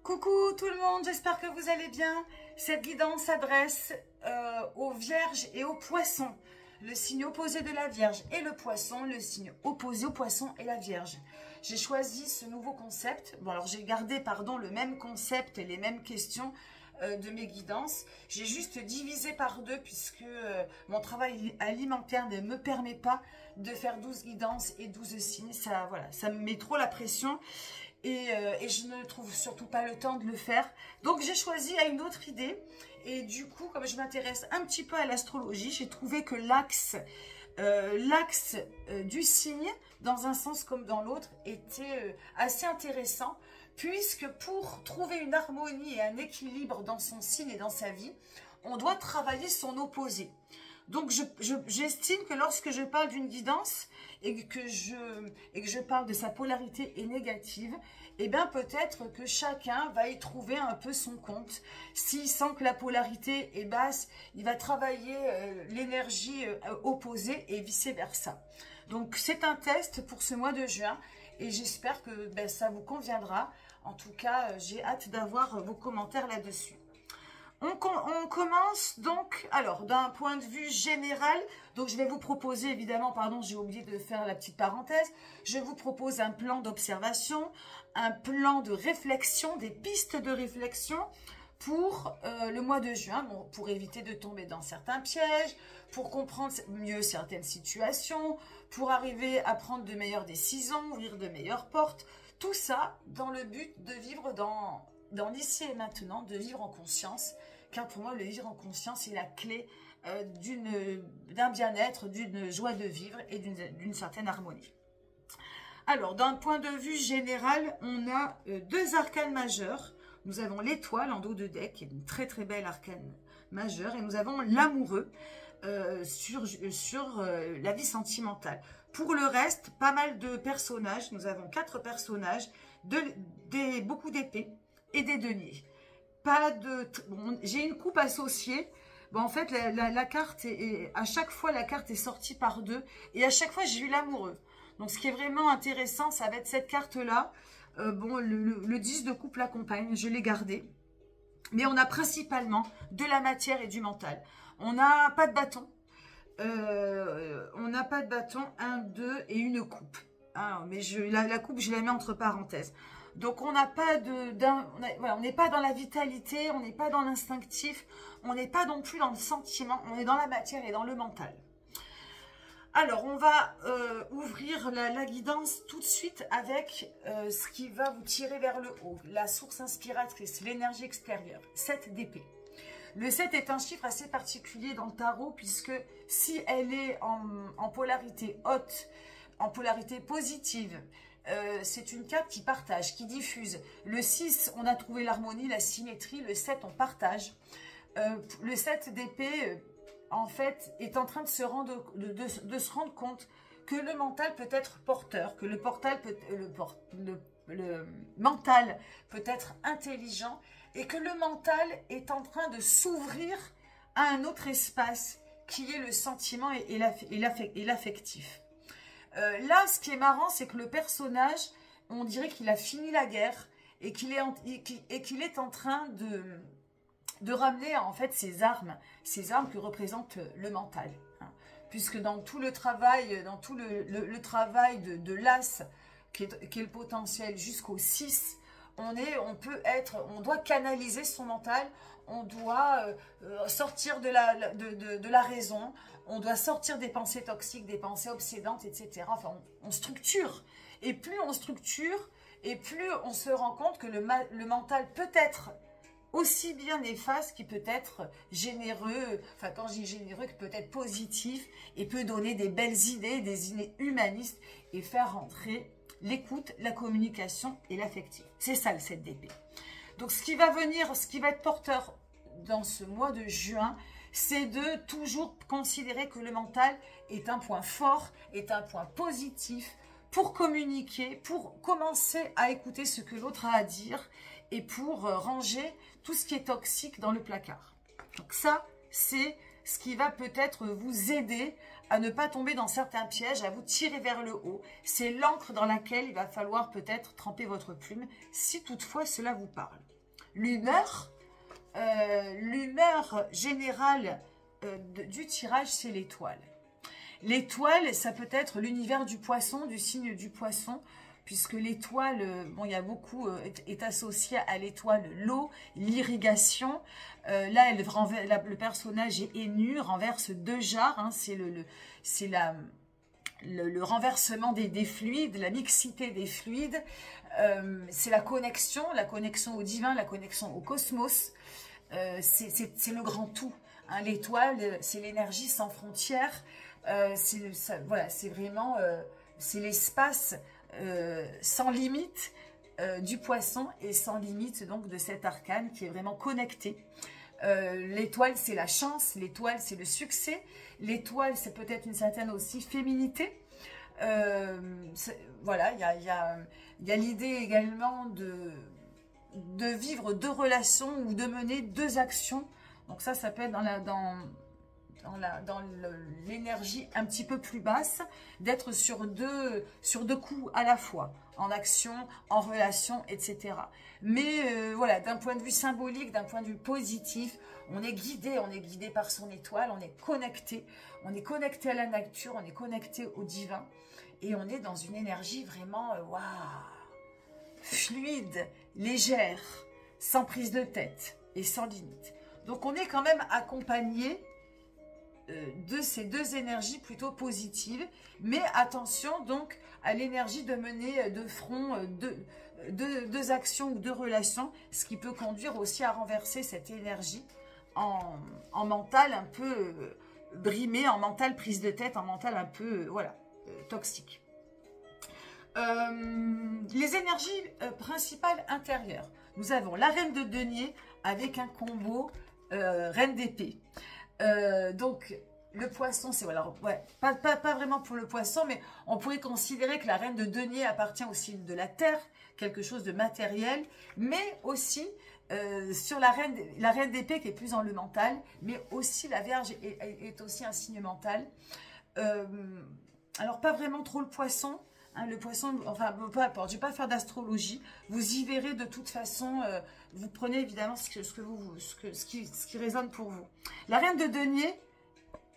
Coucou tout le monde, j'espère que vous allez bien. Cette guidance s'adresse aux vierges et aux poissons. Le signe opposé de la Vierge et le poisson, le signe opposé au poisson et la Vierge. J'ai choisi ce nouveau concept. Bon, alors j'ai gardé, le même concept et les mêmes questions de mes guidances. J'ai juste divisé par deux puisque mon travail alimentaire ne me permet pas de faire 12 guidances et 12 signes. Ça, voilà, ça me met trop la pression. Et je ne trouve surtout pas le temps de le faire. Donc j'ai choisi une autre idée. Et du coup, comme je m'intéresse un petit peu à l'astrologie, j'ai trouvé que l'axe du signe, dans un sens comme dans l'autre, était assez intéressant. Puisque pour trouver une harmonie et un équilibre dans son signe et dans sa vie, on doit travailler son opposé. Donc, j'estime que lorsque je parle d'une guidance et que je parle de sa polarité et négative, eh bien, peut-être que chacun va y trouver un peu son compte. S'il sent que la polarité est basse, il va travailler l'énergie opposée et vice-versa. Donc, c'est un test pour ce mois de juin et j'espère que ça vous conviendra. En tout cas, j'ai hâte d'avoir vos commentaires là-dessus. On commence donc, alors d'un point de vue général, donc je vais vous proposer évidemment, pardon, j'ai oublié de faire la petite parenthèse, je vous propose un plan d'observation, un plan de réflexion, des pistes de réflexion pour le mois de juin, bon, pour éviter de tomber dans certains pièges, pour comprendre mieux certaines situations, pour arriver à prendre de meilleures décisions, ouvrir de meilleures portes, tout ça dans le but de vivre dans l'ici et maintenant, de vivre en conscience, car pour moi, le vivre en conscience est la clé d'un bien-être, d'une joie de vivre et d'une certaine harmonie. Alors, d'un point de vue général, on a deux arcanes majeurs. Nous avons l'étoile en dos de deck, qui est une très très belle arcane majeure, et nous avons l'amoureux sur la vie sentimentale. Pour le reste, pas mal de personnages. Nous avons 4 personnages, beaucoup d'épées et des deniers. J'ai une coupe associée. Bon, en fait, la carte à chaque fois, la carte est sortie par 2. Et à chaque fois, j'ai eu l'amoureux. Donc, ce qui est vraiment intéressant, ça va être cette carte-là. Le 10 de coupe l'accompagne. Je l'ai gardé. Mais on a principalement de la matière et du mental. On n'a pas de bâton. On n'a pas de bâton. 1, 2 et une coupe. Ah, mais la coupe, je la mets entre parenthèses. Donc, on n'a pas on n'est pas dans la vitalité, on n'est pas dans l'instinctif, on n'est pas non plus dans le sentiment, on est dans la matière et dans le mental. Alors, on va ouvrir la guidance tout de suite avec ce qui va vous tirer vers le haut, la source inspiratrice, l'énergie extérieure, 7 d'épée. Le 7 est un chiffre assez particulier dans le tarot puisque si elle est en polarité haute, en polarité positive, c'est une carte qui partage, qui diffuse. Le 6, on a trouvé l'harmonie, la symétrie. Le 7, on partage. Le 7 d'épée, en fait, est en train de se rendre compte que le mental peut être porteur, que le mental peut être intelligent et que le mental est en train de s'ouvrir à un autre espace qui est le sentiment et l'affectif. Là, ce qui est marrant, c'est que le personnage, on dirait qu'il a fini la guerre et qu'il est en train de ramener en fait ses armes que représente le mental. Hein. Puisque dans tout le travail, le travail de l'as, qui est le potentiel jusqu'au 6, on doit canaliser son mental, on doit sortir de la raison, on doit sortir des pensées toxiques, des pensées obsédantes, etc. Enfin, on structure. Et plus on structure, et plus on se rend compte que le mental peut être aussi bien néfaste qu'il peut être généreux, enfin quand je dis généreux, qu'il peut être positif et peut donner des belles idées, des idées humanistes et faire rentrer l'écoute, la communication et l'affectif. C'est ça le 7 d'épée. Donc ce qui va être porteur dans ce mois de juin, c'est de toujours considérer que le mental est un point fort, est un point positif pour communiquer, pour commencer à écouter ce que l'autre a à dire et pour ranger tout ce qui est toxique dans le placard. Donc ça, c'est ce qui va peut-être vous aider à ne pas tomber dans certains pièges, à vous tirer vers le haut. C'est l'encre dans laquelle il va falloir peut-être tremper votre plume, si toutefois cela vous parle. l'humeur générale du tirage, c'est l'étoile. L'étoile, ça peut être l'univers du poisson, du signe du poisson, puisque l'étoile, bon, il y a beaucoup, est associé à l'étoile l'eau, l'irrigation. Là, le personnage est nu, renverse 2 jarres, hein, c'est le renversement des fluides, la mixité des fluides, c'est la connexion au divin, la connexion au cosmos, c'est le grand tout. Hein, l'étoile, c'est l'énergie sans frontières, voilà, c'est vraiment, c'est l'espace sans limite du poisson et sans limite donc de cet arcane qui est vraiment connecté. L'étoile, c'est la chance, l'étoile, c'est le succès, l'étoile, c'est peut-être une certaine aussi féminité. Voilà, il y a l'idée également de vivre 2 relations ou de mener 2 actions. Donc ça peut être dans l'énergie un petit peu plus basse, d'être sur deux coups à la fois, en action, en relation, etc. Mais voilà, d'un point de vue symbolique, d'un point de vue positif, on est guidé par son étoile, on est connecté à la nature, on est connecté au divin, et on est dans une énergie vraiment, waouh, fluide, légère, sans prise de tête et sans limite. Donc on est quand même accompagné de ces 2 énergies plutôt positives, mais attention donc à l'énergie de mener de front 2 actions ou 2 relations, ce qui peut conduire aussi à renverser cette énergie en mental un peu brimé, en mental prise de tête, en mental un peu voilà, toxique. Les énergies principales intérieures. Nous avons la reine de denier avec un combo reine d'épée. Donc, le poisson, c'est voilà, ouais, pas vraiment pour le poisson, mais on pourrait considérer que la reine de denier appartient au signe de la terre, quelque chose de matériel, mais aussi sur la reine d'épée qui est plus dans le mental, mais aussi la Vierge est aussi un signe mental. Alors, pas vraiment trop le poisson. Hein, le poisson, enfin, peu importe, je ne vais pas faire d'astrologie. Vous y verrez de toute façon. Vous prenez évidemment ce qui résonne pour vous. La reine de denier,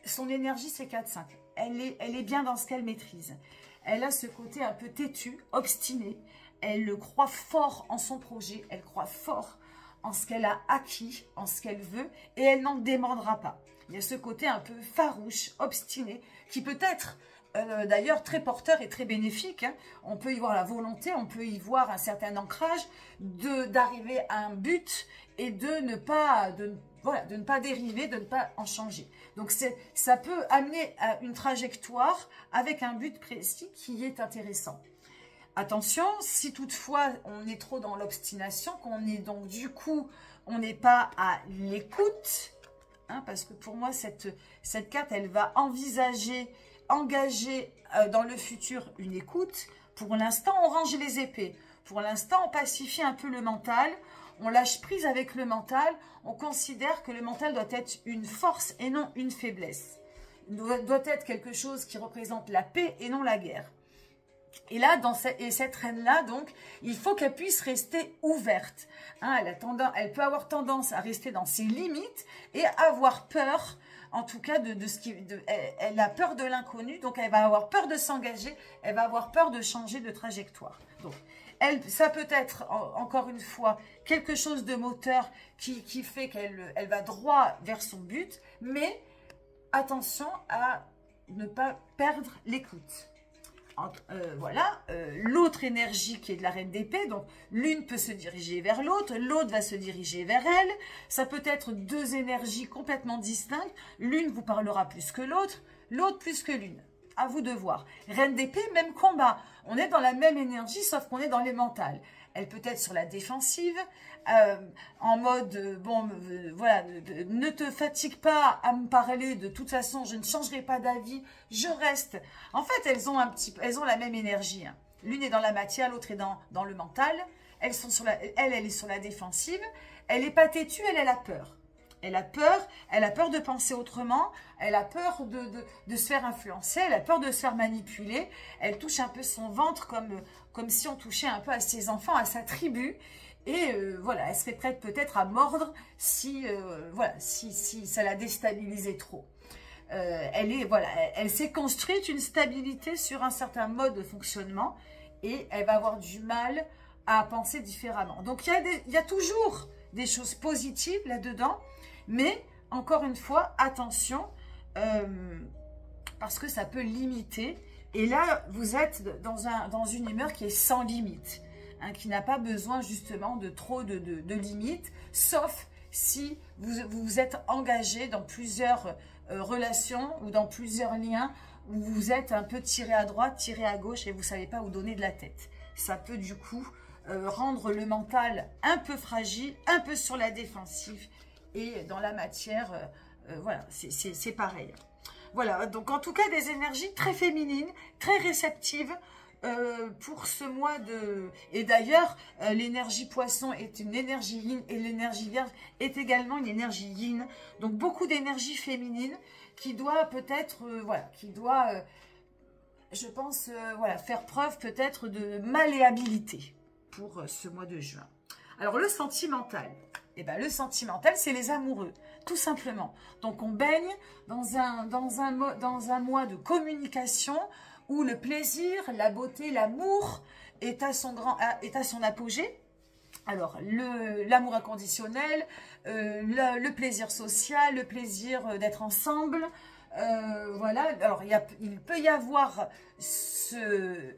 son énergie, c'est 4-5. Elle est bien dans ce qu'elle maîtrise. Elle a ce côté un peu têtu, obstiné. Elle croit fort en son projet. Elle croit fort en ce qu'elle a acquis, en ce qu'elle veut. Et elle n'en démordra pas. Il y a ce côté un peu farouche, obstiné, qui peut être... d'ailleurs très porteur et très bénéfique, hein. On peut y voir la volonté, on peut y voir un certain ancrage d'arriver à un but et de ne pas dériver, de ne pas en changer. Donc ça peut amener à une trajectoire avec un but précis qui est intéressant. Attention, si toutefois on est trop dans l'obstination, qu'on est donc du coup, on n'est pas à l'écoute, hein, parce que pour moi cette carte elle va engager dans le futur une écoute. Pour l'instant, on range les épées. Pour l'instant, on pacifie un peu le mental. On lâche prise avec le mental. On considère que le mental doit être une force et non une faiblesse. Il doit être quelque chose qui représente la paix et non la guerre. Et là, cette reine-là, donc, il faut qu'elle puisse rester ouverte. Hein, elle peut avoir tendance à rester dans ses limites et avoir peur. En tout cas, elle a peur de l'inconnu, donc elle va avoir peur de s'engager, elle va avoir peur de changer de trajectoire. Donc, ça peut être, encore une fois, quelque chose de moteur qui fait qu'elle va droit vers son but, mais attention à ne pas perdre l'écoute. Voilà, l'autre énergie qui est de la reine d'épée, donc l'une peut se diriger vers l'autre va se diriger vers elle, ça peut être 2 énergies complètement distinctes, l'une vous parlera plus que l'autre plus que l'une, à vous de voir. Reine d'épée, même combat, on est dans la même énergie sauf qu'on est dans les mentales. Elle peut être sur la défensive, en mode, bon, voilà, ne te fatigue pas à me parler, de toute façon, je ne changerai pas d'avis, je reste. En fait, elles ont la même énergie. Hein. L'une est dans la matière, l'autre est dans le mental. Elle est sur la défensive. Elle n'est pas têtue, elle a peur. Elle a peur de penser autrement, elle a peur de se faire influencer, elle a peur de se faire manipuler. Elle touche un peu son ventre comme si on touchait un peu à ses enfants, à sa tribu. Et voilà, elle serait prête peut-être à mordre si, voilà, si ça la déstabilisait trop. Elle s'est construite une stabilité sur un certain mode de fonctionnement et elle va avoir du mal à penser différemment. Donc, il y a toujours des choses positives là-dedans, mais encore une fois, attention, parce que ça peut limiter. Et là, vous êtes dans une humeur qui est sans limite, hein, qui n'a pas besoin justement de trop de limites, sauf si vous êtes engagé dans plusieurs relations ou dans plusieurs liens où vous êtes un peu tiré à droite, tiré à gauche et vous ne savez pas où donner de la tête. Ça peut du coup rendre le mental un peu fragile, un peu sur la défensive et dans la matière, voilà, c'est pareil. Voilà, donc en tout cas des énergies très féminines, très réceptives pour ce mois de... Et d'ailleurs, l'énergie poisson est une énergie yin et l'énergie vierge est également une énergie yin. Donc beaucoup d'énergie féminine qui doit peut-être, voilà, qui doit, je pense, voilà, faire preuve peut-être de malléabilité pour ce mois de juin. Alors le sentimental, eh ben, le sentimental c'est les amoureux, tout simplement. Donc on baigne dans un mois de communication où le plaisir, la beauté, l'amour est à son apogée. Alors, l'amour inconditionnel, le plaisir social, le plaisir d'être ensemble, voilà. Alors, il peut y avoir ce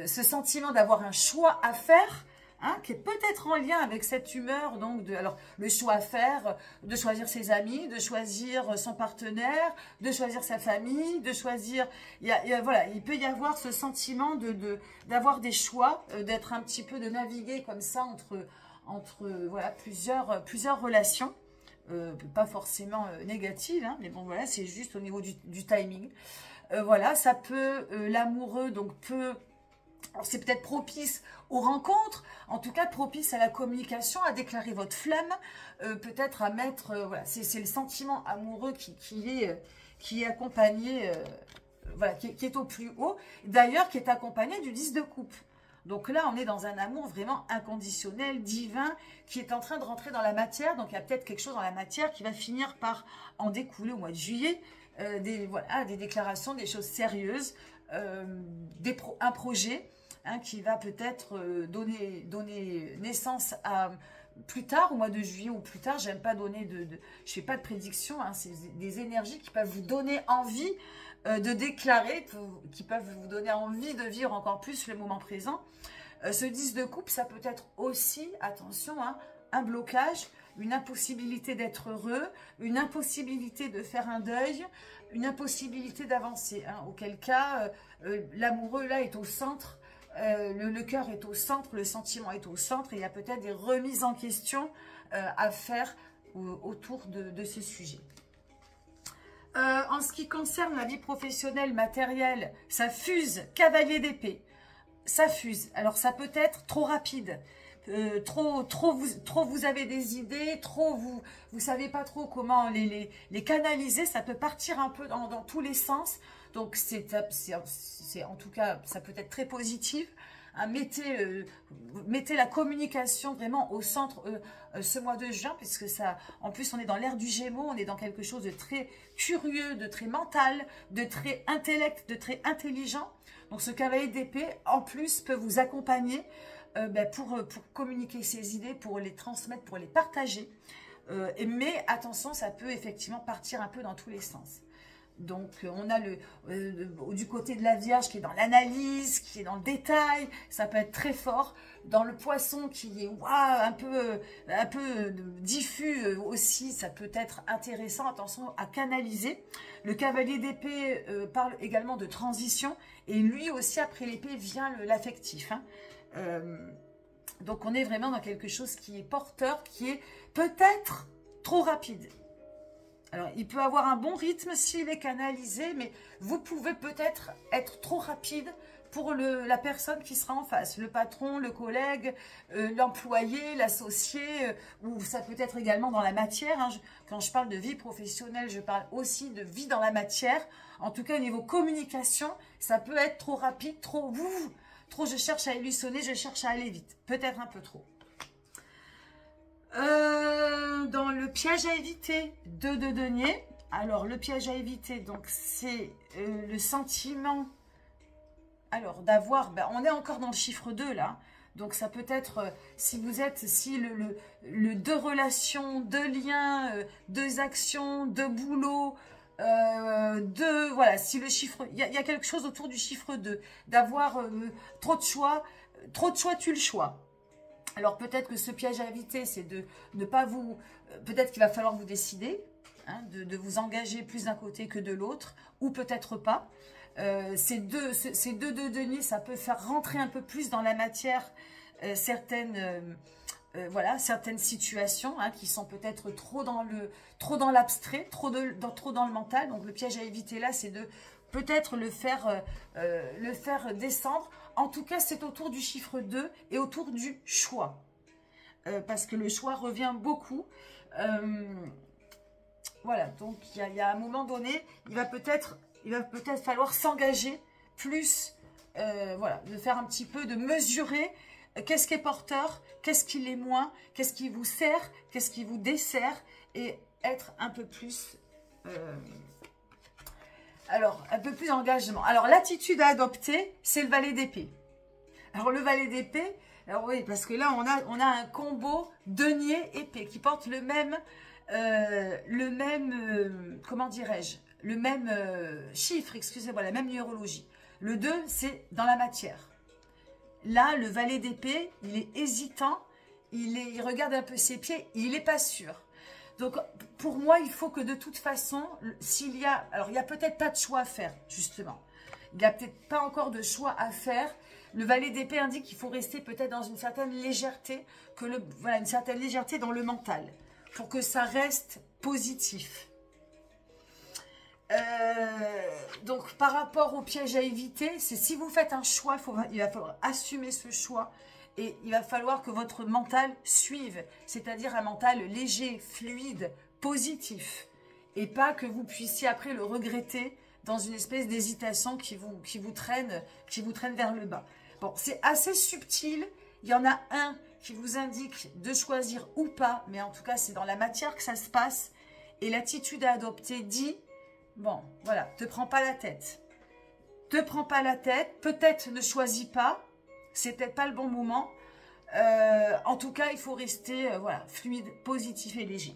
sentiment d'avoir un choix à faire, hein, qui est peut-être en lien avec cette humeur, donc, alors, le choix à faire, de choisir ses amis, de choisir son partenaire, de choisir sa famille, de choisir, voilà, il peut y avoir ce sentiment d'avoir des choix, d'être un petit peu, de naviguer comme ça entre voilà, plusieurs relations, pas forcément négatives, hein, mais bon, voilà, c'est juste au niveau du timing. Voilà, ça peut, l'amoureux, donc, peut... C'est peut-être propice aux rencontres, en tout cas propice à la communication, à déclarer votre flamme, peut-être à mettre, voilà, c'est le sentiment amoureux qui est accompagné, voilà, qui est au plus haut, d'ailleurs qui est accompagné du 10 de coupe. Donc là, on est dans un amour vraiment inconditionnel, divin, qui est en train de rentrer dans la matière, donc il y a peut-être quelque chose dans la matière qui va finir par en découler au mois de juillet, voilà, des déclarations, des choses sérieuses, un projet, hein, qui va peut-être donner naissance à plus tard, au mois de juillet ou plus tard. J'aime pas donner je fais pas de prédiction, hein, c'est des énergies qui peuvent vous donner envie de déclarer, qui peuvent vous donner envie de vivre encore plus le moment présent. Ce 10 de coupe, ça peut être aussi, attention, hein, un blocage, une impossibilité d'être heureux, une impossibilité de faire un deuil, une impossibilité d'avancer, hein, auquel cas l'amoureux là est au centre, le cœur est au centre, le sentiment est au centre, et il y a peut-être des remises en question à faire autour de ce sujet. En ce qui concerne la vie professionnelle, matérielle, ça fuse, cavalier d'épée, ça fuse. Alors ça peut être trop rapide, trop vous avez des idées, vous savez pas trop comment les canaliser, ça peut partir un peu dans tous les sens. Donc c'est en tout cas, ça peut être très positif. Hein, mettez la communication vraiment au centre ce mois de juin, puisque ça, en plus on est dans l'ère du Gémeaux, on est dans quelque chose de très curieux, de très mental, de très intellect, de très intelligent. Donc ce cavalier d'épée en plus peut vous accompagner pour communiquer ses idées, pour les transmettre, pour les partager. Mais attention, ça peut effectivement partir un peu dans tous les sens. Donc, on a du côté de la Vierge qui est dans l'analyse, qui est dans le détail, ça peut être très fort. Dans le Poisson qui est un peu diffus aussi, ça peut être intéressant, attention à canaliser. Le cavalier d'épée parle également de transition, et lui aussi, après l'épée, vient l'affectif. Hein. Donc, on est vraiment dans quelque chose qui est porteur, qui est peut-être trop rapide. Alors, il peut avoir un bon rythme s'il est canalisé, mais vous pouvez peut-être être trop rapide pour la personne qui sera en face, le patron, le collègue, l'employé, l'associé, ou ça peut être également dans la matière. Hein. Quand je parle de vie professionnelle, je parle aussi de vie dans la matière. En tout cas, au niveau communication, ça peut être trop rapide, trop je cherche à illusionner, je cherche à aller vite. Peut-être un peu trop. Dans le piège à éviter, 2 de denier. Alors, le piège à éviter, donc c'est le sentiment, alors d'avoir, ben, on est encore dans le chiffre 2 là, donc ça peut être, si le 2 relations, 2 liens, 2 actions, 2 boulots, voilà, si le chiffre, il y a quelque chose autour du chiffre 2, d'avoir trop de choix tue le choix. Alors peut-être que ce piège à éviter, c'est de ne pas vous, peut-être qu'il va falloir vous décider, hein, de vous engager plus d'un côté que de l'autre, ou peut-être pas. Ces deux de denier, ça peut faire rentrer un peu plus dans la matière voilà, certaines situations hein, qui sont peut-être trop dans l'abstrait, trop dans le mental. Donc le piège à éviter là, c'est de peut-être le faire descendre. En tout cas, c'est autour du chiffre 2 et autour du choix. Parce que le choix revient beaucoup. Voilà, donc il y a un moment donné, il va peut-être falloir s'engager plus, voilà, de faire un petit peu, de mesurer qu'est-ce qui est porteur, qu'est-ce qui l'est moins, qu'est-ce qui vous sert, qu'est-ce qui vous dessert, et être un peu plus... alors, un peu plus d'engagement. Alors, l'attitude à adopter, c'est le valet d'épée. Alors, le valet d'épée, alors oui, parce que là, on a un combo denier-épée qui porte le même comment dirais-je, le même chiffre, excusez-moi, la même numérologie. Le 2, c'est dans la matière. Là, le valet d'épée, il est hésitant, il regarde un peu ses pieds, il n'est pas sûr. Donc, pour moi, il faut que de toute façon, alors il n'y a peut-être pas de choix à faire, justement. Il n'y a peut-être pas encore de choix à faire. Le valet d'épée indique qu'il faut rester peut-être dans une certaine légèreté, voilà, une certaine légèreté dans le mental, pour que ça reste positif. Donc, par rapport au piège à éviter, c'est si vous faites un choix, il va falloir assumer ce choix. Et il va falloir que votre mental suive, c'est-à-dire un mental léger, fluide, positif. Et pas que vous puissiez après le regretter dans une espèce d'hésitation qui vous traîne vers le bas. Bon, c'est assez subtil. Il y en a un qui vous indique de choisir ou pas, mais en tout cas, c'est dans la matière que ça se passe. Et l'attitude à adopter dit, bon, voilà, te prends pas la tête. Te prends pas la tête, peut-être ne choisis pas. C'est peut-être pas le bon moment. En tout cas, il faut rester voilà, fluide, positif et léger.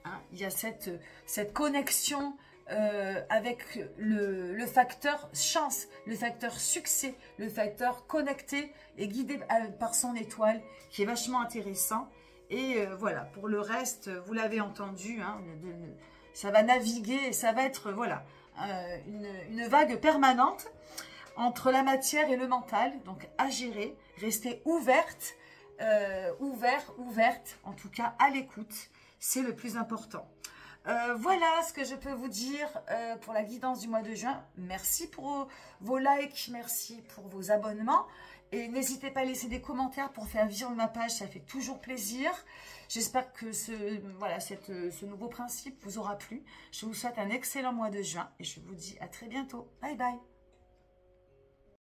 Hein, il y a cette connexion avec le facteur chance, le facteur succès, le facteur connecté et guidé par son étoile, qui est vachement intéressant. Et voilà, pour le reste, vous l'avez entendu, hein, ça va naviguer et ça va être voilà, une vague permanente entre la matière et le mental, donc à gérer, rester ouverte, ouverte, en tout cas à l'écoute, c'est le plus important. Voilà ce que je peux vous dire pour la guidance du mois de juin. Merci pour vos likes, merci pour vos abonnements. Et n'hésitez pas à laisser des commentaires pour faire vivre ma page, ça fait toujours plaisir. J'espère que ce nouveau principe vous aura plu. Je vous souhaite un excellent mois de juin et je vous dis à très bientôt. Bye bye.